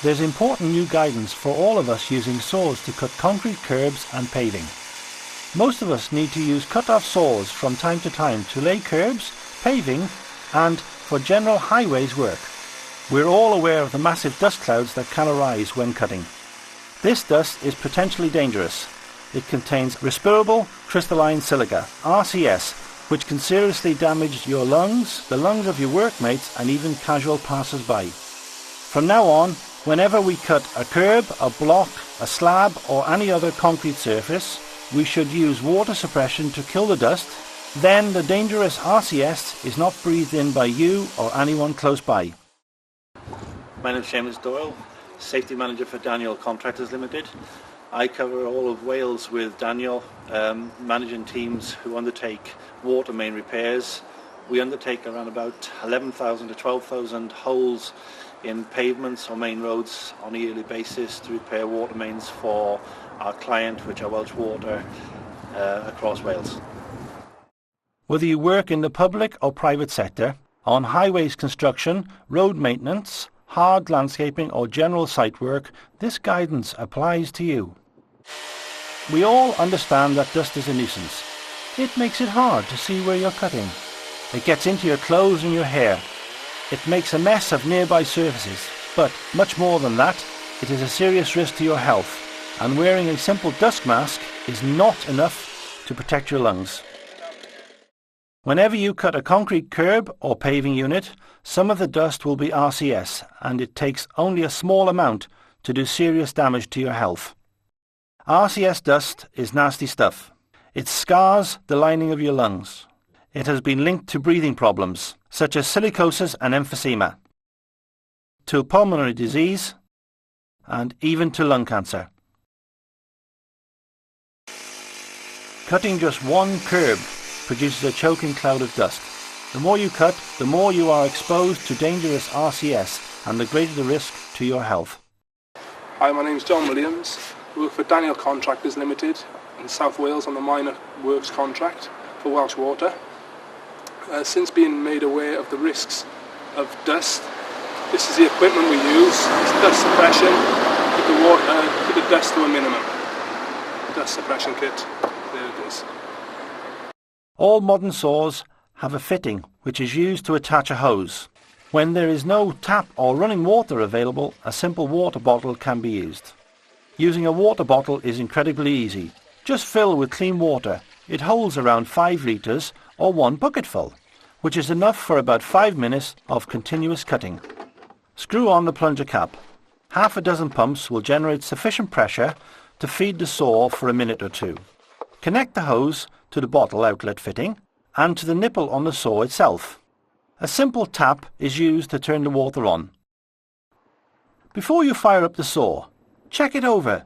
There's important new guidance for all of us using saws to cut concrete curbs and paving. Most of us need to use cut-off saws from time to time to lay curbs, paving and for general highways work. We're all aware of the massive dust clouds that can arise when cutting. This dust is potentially dangerous. It contains respirable crystalline silica, RCS, which can seriously damage your lungs, the lungs of your workmates and even casual passers-by. From now on, whenever we cut a curb, a block, a slab or any other concrete surface, we should use water suppression to kill the dust. Then the dangerous RCS is not breathed in by you or anyone close by. My name is Seamus Doyle, Safety Manager for Daniel Contractors Limited. I cover all of Wales with Daniel, managing teams who undertake water main repairs. We undertake around about 11,000 to 12,000 holes in pavements or main roads on a yearly basis to repair water mains for our client, which are Welsh Water, across Wales. Whether you work in the public or private sector, on highways construction, road maintenance, hard landscaping or general site work, this guidance applies to you. We all understand that dust is a nuisance. It makes it hard to see where you're cutting. It gets into your clothes and your hair. It makes a mess of nearby surfaces, but much more than that, it is a serious risk to your health, and wearing a simple dust mask is not enough to protect your lungs. Whenever you cut a concrete curb or paving unit, some of the dust will be RCS, and it takes only a small amount to do serious damage to your health. RCS dust is nasty stuff. It scars the lining of your lungs. It has been linked to breathing problems, such as silicosis and emphysema, to pulmonary disease, and even to lung cancer. Cutting just one curb produces a choking cloud of dust. The more you cut, the more you are exposed to dangerous RCS and the greater the risk to your health. Hi, my name is John Williams. I work for Daniel Contractors Limited in South Wales on the minor works contract for Welsh Water. Since being made aware of the risks of dust, this is the equipment we use. It's dust suppression, keep the dust to a minimum. Dust suppression kit, there it is. All modern saws have a fitting which is used to attach a hose. When there is no tap or running water available, a simple water bottle can be used. Using a water bottle is incredibly easy. Just fill with clean water. It holds around 5 litres or 1 bucketful, which is enough for about 5 minutes of continuous cutting. Screw on the plunger cap. Half a dozen pumps will generate sufficient pressure to feed the saw for a minute or two. Connect the hose to the bottle outlet fitting and to the nipple on the saw itself. A simple tap is used to turn the water on. Before you fire up the saw, check it over.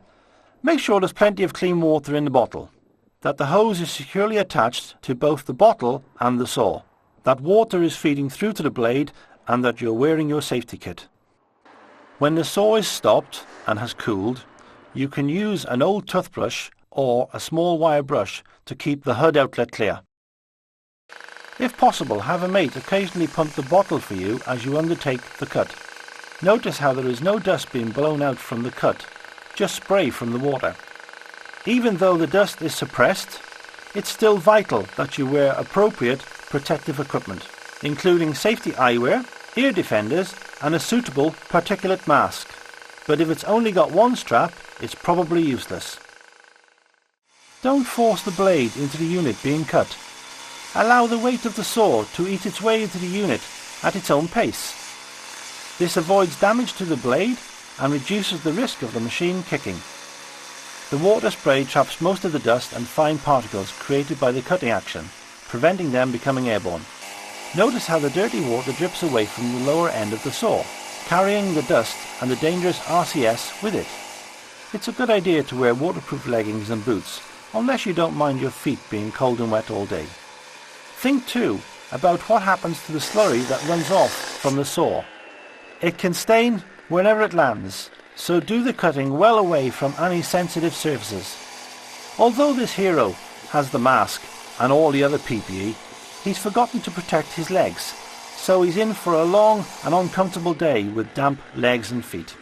Make sure there's plenty of clean water in the bottle, that the hose is securely attached to both the bottle and the saw, that water is feeding through to the blade and that you're wearing your safety kit. When the saw is stopped and has cooled, you can use an old toothbrush or a small wire brush to keep the hood outlet clear. If possible, have a mate occasionally pump the bottle for you as you undertake the cut. Notice how there is no dust being blown out from the cut, just spray from the water. Even though the dust is suppressed, it's still vital that you wear appropriate protective equipment, including safety eyewear, ear defenders and a suitable particulate mask. But if it's only got one strap, it's probably useless. Don't force the blade into the unit being cut. Allow the weight of the saw to eat its way into the unit at its own pace. This avoids damage to the blade and reduces the risk of the machine kicking. The water spray traps most of the dust and fine particles created by the cutting action, preventing them becoming airborne. Notice how the dirty water drips away from the lower end of the saw, carrying the dust and the dangerous RCS with it. It's a good idea to wear waterproof leggings and boots, unless you don't mind your feet being cold and wet all day. Think too about what happens to the slurry that runs off from the saw. It can stain wherever it lands, so do the cutting well away from any sensitive surfaces. Although this hero has the mask and all the other PPE, he's forgotten to protect his legs, so he's in for a long and uncomfortable day with damp legs and feet.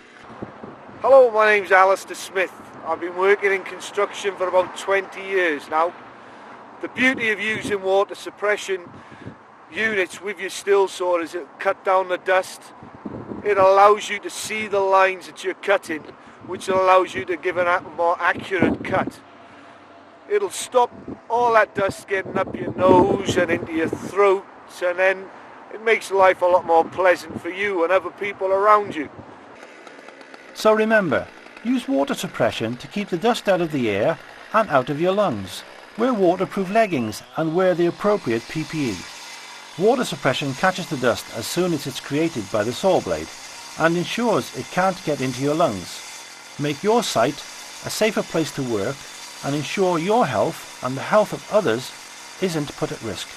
Hello, my name's Alistair Smith. I've been working in construction for about 20 years now. The beauty of using water suppression units with your still saw is it cut down the dust. It allows you to see the lines that you're cutting, which allows you to give a more accurate cut. It'll stop all that dust getting up your nose and into your throat, and then it makes life a lot more pleasant for you and other people around you. So remember, use water suppression to keep the dust out of the air and out of your lungs. Wear waterproof leggings and wear the appropriate PPE. Water suppression catches the dust as soon as it's created by the saw blade and ensures it can't get into your lungs. Make your site a safer place to work and ensure your health and the health of others isn't put at risk.